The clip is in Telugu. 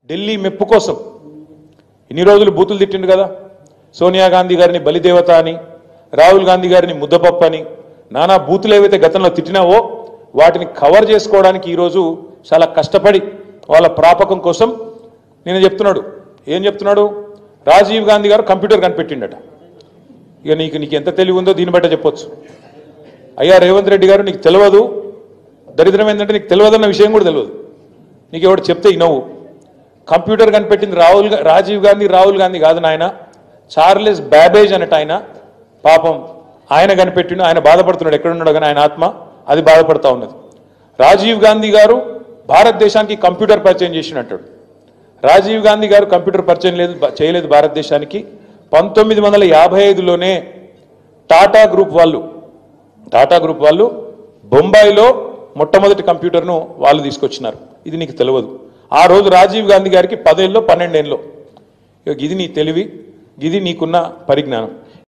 ఢిల్లీ మెప్పు కోసం ఇన్ని రోజులు బూతులు తిట్టిండు కదా. సోనియా గాంధీ గారిని బలిదేవత అని, రాహుల్ గాంధీ గారిని ముద్దపప్పు అని, నానా బూతులు ఏవైతే గతంలో తిట్టినావో వాటిని కవర్ చేసుకోవడానికి ఈరోజు చాలా కష్టపడి వాళ్ళ ప్రాపకం కోసం నేను చెప్తున్నాడు. ఏం చెప్తున్నాడు? రాజీవ్ గాంధీ గారు కంప్యూటర్ కనిపెట్టిండట. ఇక నీకు ఎంత తెలివి ఉందో దీన్ని బట్టే చెప్పొచ్చు. అయ్యా రేవంత్ రెడ్డి గారు, నీకు తెలియదు, దరిద్రం ఏంటంటే నీకు తెలియదన్న విషయం కూడా తెలియదు. నీకు ఎవడు చెప్తే ఇనవు. కంప్యూటర్ కనిపెట్టింది రాజీవ్ గాంధీ, రాహుల్ గాంధీ కాదు నాయన, చార్లెస్ బ్యాబేజ్ అన్నట్టు ఆయన. పాపం ఆయన కనిపెట్టిండు. ఆయన బాధపడుతున్నాడు, ఎక్కడున్నాడు కానీ ఆయన ఆత్మ అది బాధపడతా ఉన్నది. రాజీవ్ గాంధీ గారు భారతదేశానికి కంప్యూటర్ పరిచయం చేసినట్టాడు. రాజీవ్ గాంధీ గారు కంప్యూటర్ పరిచయం చేయలేదు భారతదేశానికి. 1955లోనే టాటా గ్రూప్ వాళ్ళు బొంబాయిలో మొట్టమొదటి కంప్యూటర్ను వాళ్ళు తీసుకొచ్చినారు. ఇది నీకు తెలియదు. ఆ రోజు రాజీవ్ గాంధీ గారికి 10 ఏళ్ళలో 12 ఏళ్ళలో. ఇది నీ తెలివి, ఇది నీకున్న పరిజ్ఞానం.